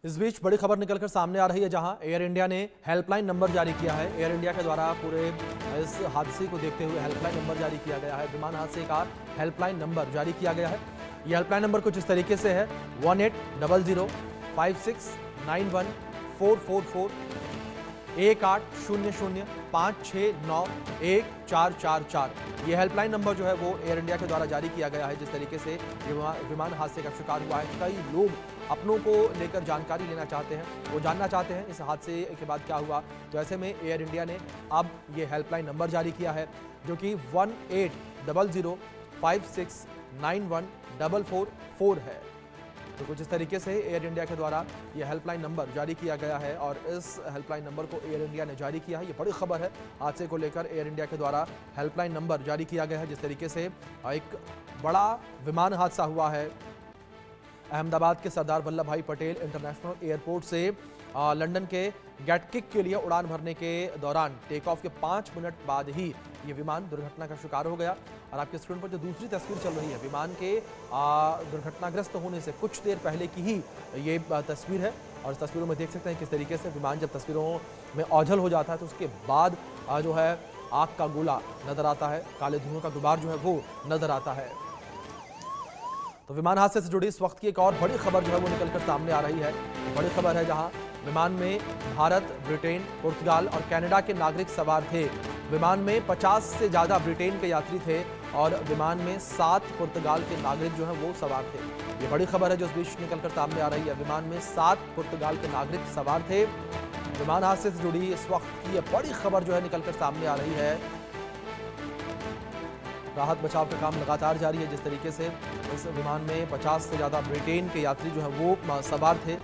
इस बीच बड़ी खबर निकलकर सामने आ रही है, जहां एयर इंडिया ने हेल्पलाइन नंबर जारी किया है। एयर इंडिया के द्वारा पूरे इस हादसे को देखते हुए हेल्पलाइन नंबर जारी किया गया है। विमान हादसे का हेल्पलाइन नंबर जारी किया गया है। यह हेल्पलाइन नंबर कुछ इस तरीके से है 180056914441 1800569144। ये हेल्पलाइन नंबर जो है वो एयर इंडिया के द्वारा जारी किया गया है। जिस तरीके से विमान हादसे का शिकार हुआ है, कई लोग अपनों को लेकर जानकारी लेना चाहते हैं, वो जानना चाहते हैं इस हादसे के बाद क्या हुआ। तो ऐसे में एयर इंडिया ने अब ये हेल्पलाइन नंबर जारी किया है, जो कि 180056914444 है। तो कुछ इस तरीके से एयर इंडिया के द्वारा ये हेल्पलाइन नंबर जारी किया गया है और इस हेल्पलाइन नंबर को एयर इंडिया ने जारी किया है। ये बड़ी खबर है, हादसे को लेकर एयर इंडिया के द्वारा हेल्पलाइन नंबर जारी किया गया है। जिस तरीके से एक बड़ा विमान हादसा हुआ है अहमदाबाद के सरदार वल्लभ भाई पटेल इंटरनेशनल एयरपोर्ट से लंदन के गैटकिक के लिए उड़ान भरने के दौरान टेक ऑफ के 5 मिनट बाद ही ये विमान दुर्घटना का शिकार हो गया। और आपके स्क्रीन पर जो दूसरी तस्वीर चल रही है, विमान के दुर्घटनाग्रस्त होने से कुछ देर पहले की ही ये तस्वीर है। और इस तस्वीरों में देख सकते हैं किस तरीके से विमान जब तस्वीरों में ओझल हो जाता है तो उसके बाद जो है आग का गोला नजर आता है, काले धुएं का गुबार जो है वो नजर आता है। तो विमान हादसे से जुड़ी इस वक्त की एक और बड़ी खबर जो है वो निकलकर सामने आ रही है। बड़ी खबर है, जहां विमान में भारत, ब्रिटेन, पुर्तगाल और कनाडा के नागरिक सवार थे। विमान में 50 से ज्यादा ब्रिटेन के यात्री थे और विमान में 7 पुर्तगाल के नागरिक जो हैं वो सवार थे। ये बड़ी खबर है जो इस बीच निकलकर सामने आ रही है। विमान में 7 पुर्तगाल के नागरिक सवार थे। विमान हादसे से जुड़ी इस वक्त की ये बड़ी खबर जो है निकलकर सामने आ रही है। राहत बचाव का काम लगातार जारी है। जिस तरीके से इस विमान में 50 से ज़्यादा ब्रिटेन के यात्री जो हैं वो सवार थे।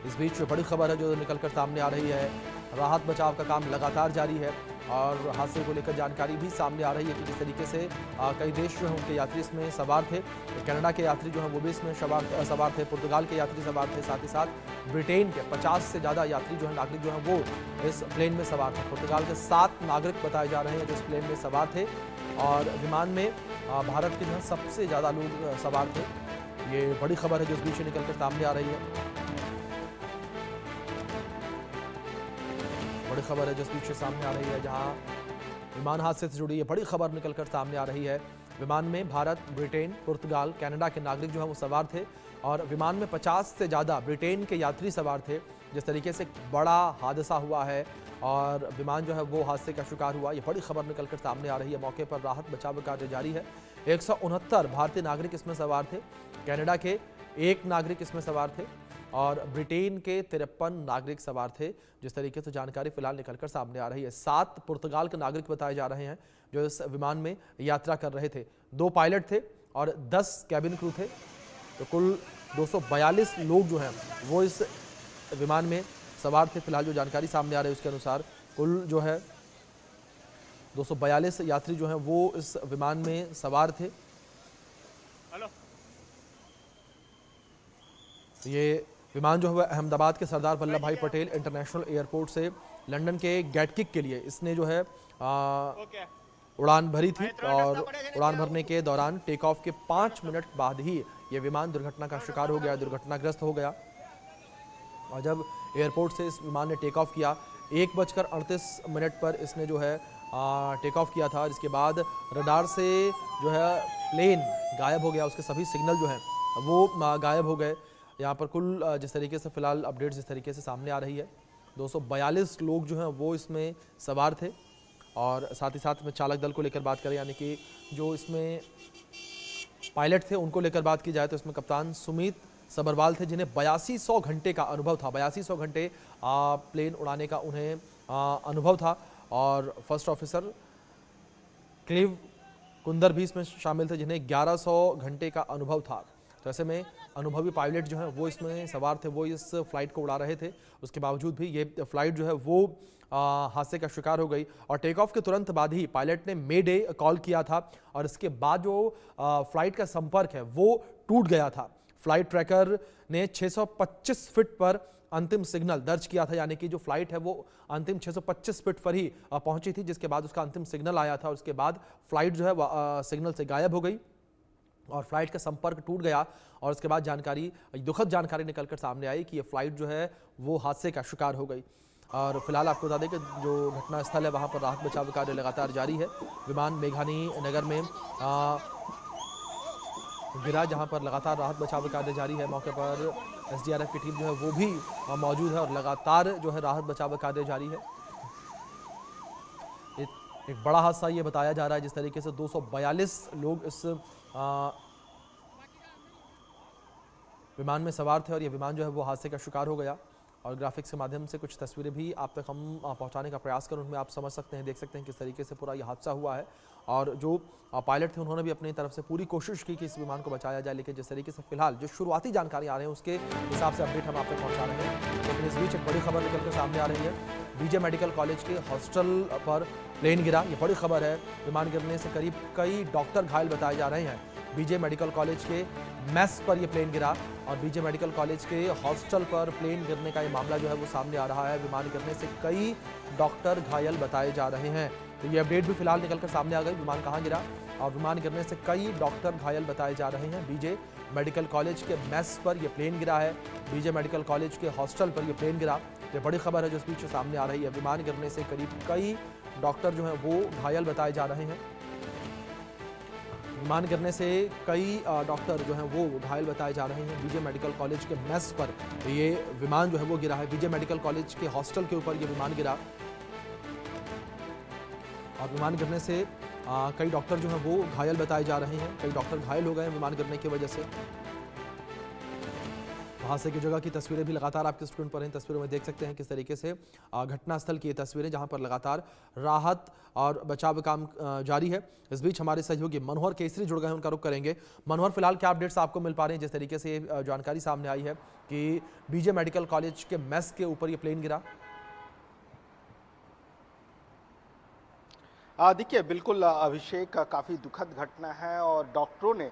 इस बीच बड़ी खबर है जो निकलकर सामने आ रही है। राहत बचाव का काम लगातार जारी है और हादसे को लेकर जानकारी भी सामने आ रही है कि जिस तरीके से कई देश जो हैं उनके यात्री इसमें सवार थे। कनाडा के यात्री जो हैं वो भी इसमें सवार थे, पुर्तगाल के यात्री सवार थे, साथ ही साथ ब्रिटेन के 50 से ज़्यादा यात्री जो हैं नागरिक जो हैं वो इस प्लेन में सवार थे। पुर्तगाल के 7 नागरिक बताए जा रहे हैं जो इस प्लेन में सवार थे और विमान में भारत के जो सबसे ज़्यादा लोग सवार थे। ये बड़ी खबर है जो इस बीच निकलकर सामने आ रही है। बड़ी खबर है जो इस बीच सामने आ रही है, जहां विमान हादसे से जुड़ी ये बड़ी खबर निकलकर सामने आ रही है। विमान में भारत, ब्रिटेन, पुर्तगाल, कनाडा के नागरिक जो हैं वो सवार थे और विमान में 50 से ज़्यादा ब्रिटेन के यात्री सवार थे। जिस तरीके से बड़ा हादसा हुआ है और विमान जो है वो हादसे का शिकार हुआ, ये बड़ी खबर निकलकर सामने आ रही है। मौके पर राहत बचाव कार्य जारी है। 169 भारतीय नागरिक इसमें सवार थे, कनाडा के 1 नागरिक इसमें सवार थे और ब्रिटेन के 53 नागरिक सवार थे। जिस तरीके से जानकारी फिलहाल निकलकर सामने आ रही है। 7 पुर्तगाल के नागरिक बताए जा रहे हैं जो इस विमान में यात्रा कर रहे थे। 2 पायलट थे और 10 कैबिन क्रू थे। तो कुल 242 लोग जो हैं वो इस विमान में सवार थे। फिलहाल जो जानकारी सामने आ रही है उसके अनुसार कुल जो है 242 यात्री जो हैं वो इस विमान में सवार थे। ये विमान जो है अहमदाबाद के सरदार वल्लभ भाई पटेल इंटरनेशनल एयरपोर्ट से लंदन के गैटकिक के लिए इसने जो है उड़ान भरी थी और उड़ान भरने के दौरान टेक ऑफ के 5 मिनट बाद ही ये विमान दुर्घटना का शिकार हो गया, दुर्घटनाग्रस्त हो गया। और जब एयरपोर्ट से इस विमान ने टेक ऑफ किया 1:38 पर इसने जो है टेक ऑफ किया था। इसके बाद रडार से जो है प्लेन गायब हो गया, उसके सभी सिग्नल जो हैं वो गायब हो गए। यहाँ पर कुल जिस तरीके से फिलहाल अपडेट्स जिस तरीके से सामने आ रही है 242 लोग जो हैं वो इसमें सवार थे। और साथ ही साथ में चालक दल को लेकर बात करें, यानी कि जो इसमें पायलट थे उनको लेकर बात की जाए तो इसमें कप्तान सुमित सबरवाल थे, जिन्हें 8200 घंटे का अनुभव था। 8200 घंटे प्लेन उड़ाने का उन्हें अनुभव था। और फर्स्ट ऑफिसर क्लीव कुंदर भी इसमें शामिल थे, जिन्हें 1100 घंटे का अनुभव था। तो ऐसे में अनुभवी पायलट जो हैं वो इसमें सवार थे, वो इस फ्लाइट को उड़ा रहे थे। उसके बावजूद भी ये फ्लाइट जो है वो हादसे का शिकार हो गई और टेक ऑफ के तुरंत बाद ही पायलट ने मे डे कॉल किया था और इसके बाद जो फ्लाइट का संपर्क है वो टूट गया था। फ्लाइट ट्रैकर ने 625 फीट पर अंतिम सिग्नल दर्ज किया था, यानी कि जो फ्लाइट है वो अंतिम 625 फीट पर ही पहुंची थी, जिसके बाद उसका अंतिम सिग्नल आया था और उसके बाद फ्लाइट जो है सिग्नल से गायब हो गई। और फ्लाइट का संपर्क टूट गया और उसके बाद दुखद जानकारी निकलकर सामने आई कि ये फ्लाइट जो है वो हादसे का शिकार हो गई। और फिलहाल आपको बता दें कि जो घटना स्थल है वहाँ पर राहत बचाव कार्य लगातार जारी है। विमान मेघानी नगर में गिरा, जहाँ पर लगातार राहत बचाव कार्य जारी है। मौके पर एसडीआरएफ की टीम जो है वो भी मौजूद है और लगातार जो है राहत बचाव कार्य जारी है। एक बड़ा हादसा ये बताया जा रहा है, जिस तरीके से 242 लोग इस विमान में सवार थे और ये विमान जो है वो हादसे का शिकार हो गया। और ग्राफिक्स के माध्यम से कुछ तस्वीरें भी आप तक हम पहुंचाने का प्रयास करें, उनमें आप समझ सकते हैं, देख सकते हैं किस तरीके से पूरा ये हादसा हुआ है। और जो पायलट थे उन्होंने भी अपनी तरफ से पूरी कोशिश की कि इस विमान को बचाया जाए, लेकिन जिस तरीके से फिलहाल जो शुरुआती जानकारी आ रही है उसके हिसाब से अपडेट हम आप तक पहुँचा रहे हैं। लेकिन इस बीच एक बड़ी खबर निकल कर सामने आ रही है। बीजे मेडिकल कॉलेज के हॉस्टल पर प्लेन गिरा, ये बड़ी खबर है। विमान गिरने से करीब कई डॉक्टर घायल बताए जा रहे हैं। बीजे मेडिकल कॉलेज के मेस पर ये प्लेन गिरा और बीजे मेडिकल कॉलेज के हॉस्टल पर प्लेन गिरने का ये मामला जो है वो सामने आ रहा है। विमान गिरने से कई डॉक्टर घायल बताए जा रहे हैं। तो ये अपडेट भी फिलहाल निकलकर सामने आ गई, विमान कहाँ गिरा और विमान गिरने से कई डॉक्टर घायल बताए जा रहे हैं। बीजे मेडिकल कॉलेज के मेस पर यह प्लेन गिरा है, बीजे मेडिकल कॉलेज के हॉस्टल पर यह प्लेन गिरा। ये बड़ी खबर है जो इस बीच सामने आ रही है। विमान गिरने से करीब कई डॉक्टर जो हैं वो घायल बताए जा रहे हैं। विमान गिरने से कई डॉक्टर जो हैं वो घायल बताए जा रहे हैं। बीजे मेडिकल कॉलेज के मेस पर ये विमान जो है वो गिरा है। बीजे मेडिकल कॉलेज के हॉस्टल के ऊपर ये विमान गिरा और विमान गिरने से कई डॉक्टर जो हैं वो घायल बताए जा रहे हैं। कई डॉक्टर घायल हो गए हैं विमान गिरने की वजह से। हादसे की जगह की तस्वीरें भी लगातार आपके स्क्रीन पर हैं। तस्वीरों में देख सकते हैं किस तरीके से घटनास्थल की ये तस्वीरें, जहां पर लगातार राहत और बचाव काम जारी है। इस बीच हमारे सहयोगी मनोहर केसरी जुड़ गए हैं, उनका रुख करेंगे। मनोहर, फिलहाल क्या अपडेट्स आपको मिल पा रहे हैं जिस तरीके से जानकारी सामने आई है कि बीजे मेडिकल कॉलेज के मेस के ऊपर ये प्लेन गिरा? देखिए, बिल्कुल अभिषेक, काफ़ी दुखद घटना है और डॉक्टरों ने